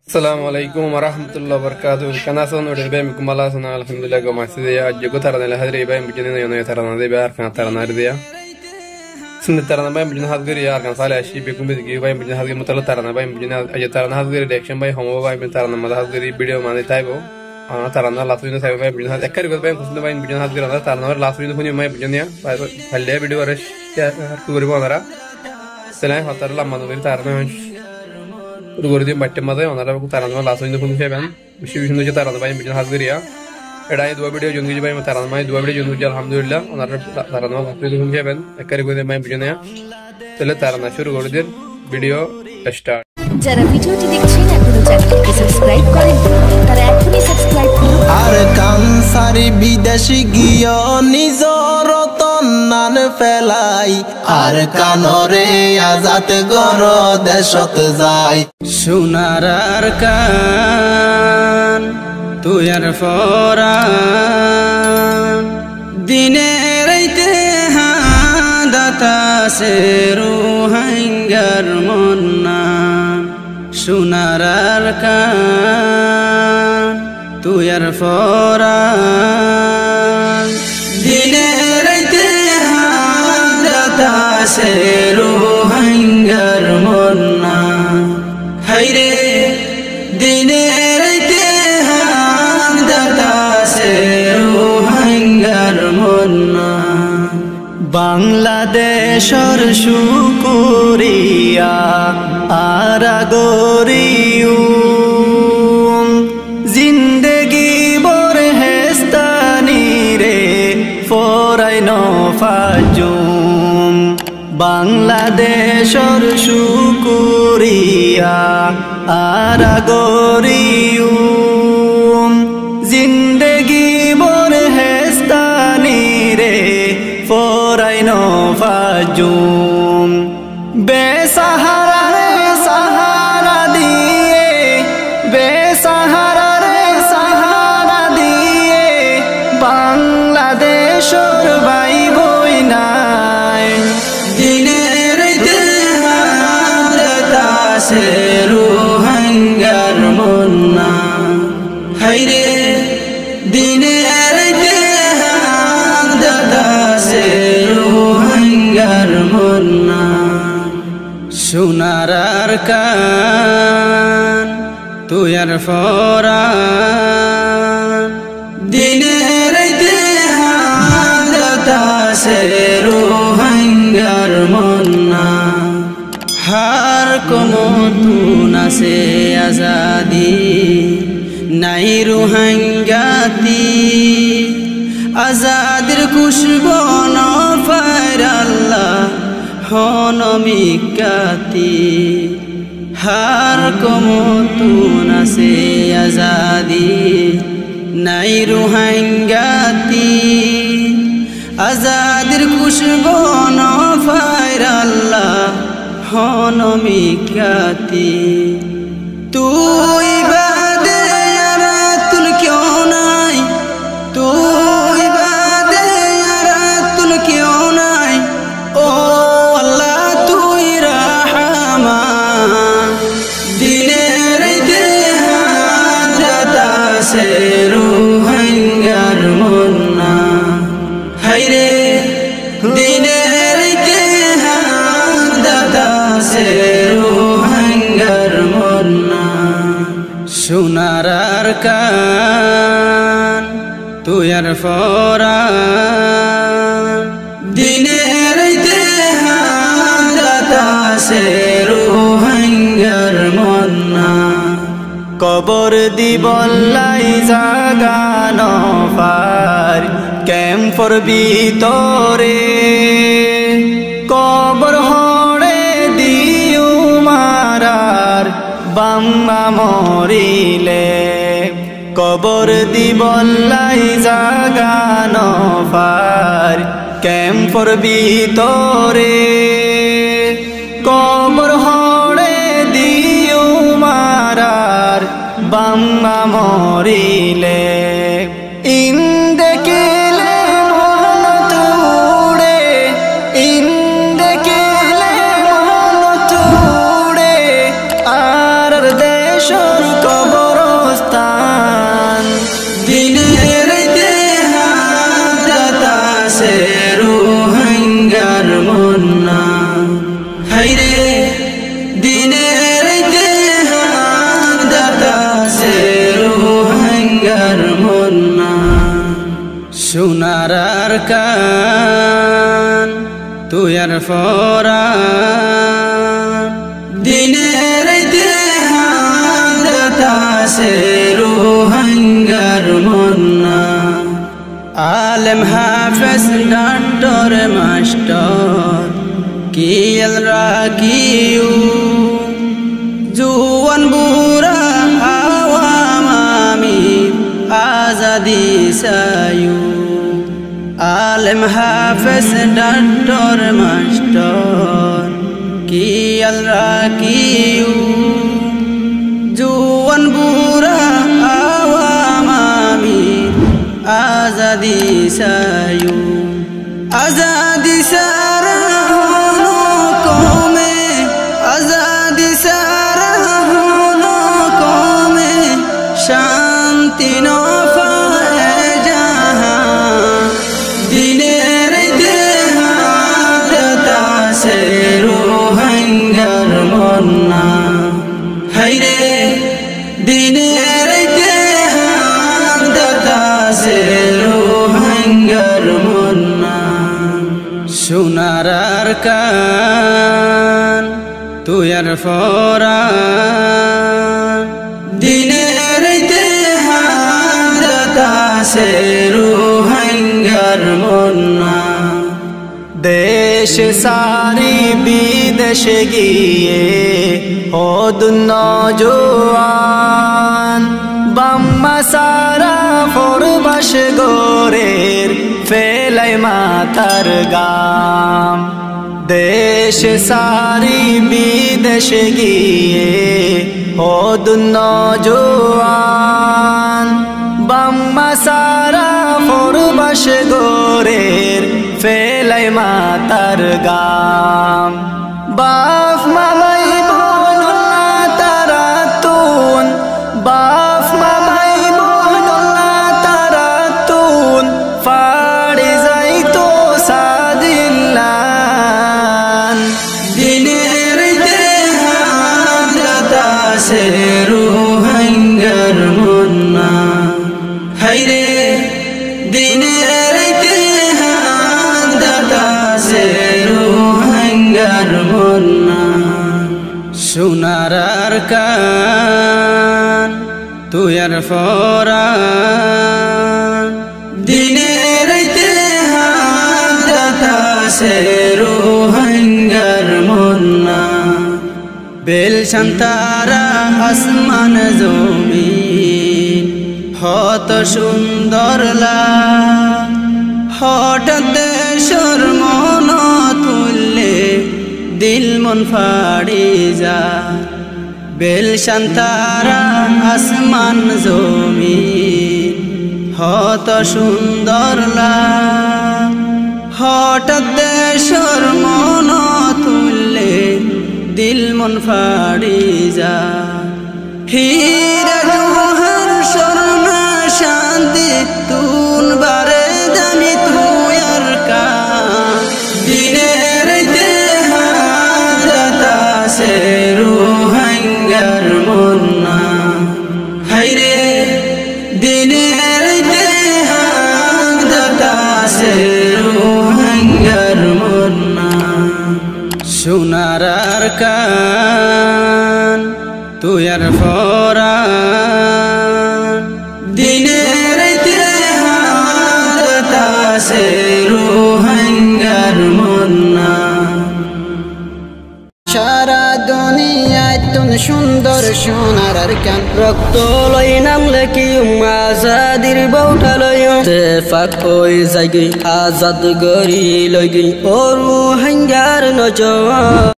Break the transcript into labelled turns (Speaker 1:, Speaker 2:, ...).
Speaker 1: Assalamualaikum warahmatullahi wabarakatuh. Kana son ode be mi kumala sana alhamdulillah go maside ya jogo tarana la hadri be mi jinena yono tarana de be ar kan tarana riya sunne tarana be mi jinena hadri ya kan sala shi be kumbe gi be mi jinena hadri mutala tarana be mi jinena aje tarana hadri reaction be homo be mi tarana mala hadri video mane taibo ana tarana la tuino sai be mi jinena ekkari go be kusne be mi jinena hadri ana tarana la tuino huni me mi jinena halle video resh ya tu gori bonara selen hatar la manu be tarana Urugordi matte mada onara ku tarana la soinde kun feben bishi bishi je tarana bay bijin hazgiriya edai dua video jongi bay tarana may dua video jongi alhamdulillah onara tarana ku kun feben ekkari gode bay bijin ya tele tarana shuru gordir video start
Speaker 2: যারা ভিডিওটি দেখছেন এখনো চ্যানেলটি subscribe করেননি তারা এখনই subscribe করুন
Speaker 3: আর কানসারি বিদেশি গিয়ে নিজর তন্নান ফেলাই আর কানরে আজাত গর দেশত যায়
Speaker 4: সোনার আর কান তুই আর ফরান দিনে রাইতে হাদাতাসে রুহাঙ্গার মন্না সোনার আর কান তুই আর ফরান দিনে রাইতে হাদাতাসে রুহাঙ্গার মন্না হাইরে দিনে রাইতে হাদাতাসে রুহাঙ্গার মন্না বাংলাদেশর শুকুরিয়া আরাগরিউ জিন্দেগি বরে হেস্তানি রে ফরাই নফাজুম বাংলাদেশর শুকুরিয়া আরাগরিউ জিন্দেগি বরে হেস্তানি রে ফরাই নফাজুম বেসাহারা রে সাহারা দিয়ে বেসাহারা রে সাহারা দিয়ে বাংলাদেশর ভাই বই নাই দিনের হাদাতাসে রুহাঙ্গার মন্না হাইরে দিনের হাদাতাসে রুহাঙ্গার মন্না সোনার আর কান তুই আর ফরান দিনের হাদাতাসে রুহাঙ্গার মন্না হার কমতুন আছে আজাদি নাই রুহাঙ্গাতি আজাদের খুশবন ফায়র আল্লাহ হনমিকাতি হার কমতুন আছে আজাদি নাই রুহাঙ্গাতি আজাদের খুশবন ফায়র আল্লাহ হনমিকাতি তুই বাদে আর তুল কেউ নাই তুই বাদে আর তুল কেউ নাই ও আল্লাহ তুই রহমান দিনের হাদাতাসে রুহাঙ্গার মন্না হাইরে দিনের হাদাতাসে রুহাঙ্গার মন্না সোনার আর কান তুই আর ফরান দিনের হাদাতাসে রুহাঙ্গার মন্না কবর দিবল্লাই জাগানো পার ক্যাম্পর ভিতরে কবর হড়ে দিও মারার বাম্মা মরিলে কবর দিবল্লাই জাগানো পার ক্যাম্পর ভিতরে কবর হড়ে দিও মারার বাম্মা মরিলে ইন্দেকিলে মন তুড়ে ইন্দেকিলে মন তুড়ে আর দেশর সোনার কান তুই আর ফরান দিনের দেহাসে রোহাঙ্গার মন্না আলেম হাফেজ ডাক্তার মাস্টার কিয়াল রাখিও জুয়ান বুড়া আওয়াম আমির আজাদি সায়ু আলেম হাফেজ ডাক্তার মাস্টার কিয়াল রাখিও জুয়ান বুড়া আওয়াম আমির আজাদি সায়ু আজাদি সারা হলো কমে আজাদি সারা হলো কমে শান্তি নফায়ে জাহান দিনের দেহাসে রোহাঙ্গার মন্না হাইরে দিনের দেহাসে রোহাঙ্গার মন্না সোনার কান তুই আর ফরান দিনের দেহাসে রোহাঙ্গার মন্না দেশ সারি বিদেশে গিয়ে হদুন জোয়ান বাম্মা সারা ফরবাস গোরের ফেলাই মাতার গাম দেশ সারি বিদেশে গিয়ে হদুন জোয়ান বাম্মা সারা ফরবাস গোরের ফেলাই মাতার গাম বাপ মামাই বোনলা তারা তুন বাপ মামাই বোনলা তারা তুন ফাড়ি যাই তো সাদিল্লান দিনের দেহাসে রোহাঙ্গার মন্না হাইরে দিনের দেহাসে রোহাঙ্গার মন্না সোনার কান তুই আর ফরান দিনের দেহাসে রোহাঙ্গার মন্না বেল শান্তারা আসমান জমিন হত সুন্দর হঠাৎ দেশর মন তুললে দিল মন ফাড়ি যা বেল শান্তারা আসমান জমিন হত সুন্দর হঠাৎ দেশর মন তুললে দিল মন ফাড়ি যা হীরা জোহর স্বর্ণা শান্তি তুন বারে দামি তুই আর কা দিনের দেহাসে রোহাঙ্গার মন্না হাইরে দিনের দেহাসে রোহাঙ্গার মন্না সোনার কান তুই আর ফরান দিনের দেহাসে রোহাঙ্গার মন্না
Speaker 5: সারা দুনিয়ায় তুন সুন্দর সোনার কান রক্ত লই নাম লেখি আজাদির বউটা লই তেফাক ওই জায়গায় আজাদ গরি লই গই ও রোহাঙ্গার নজর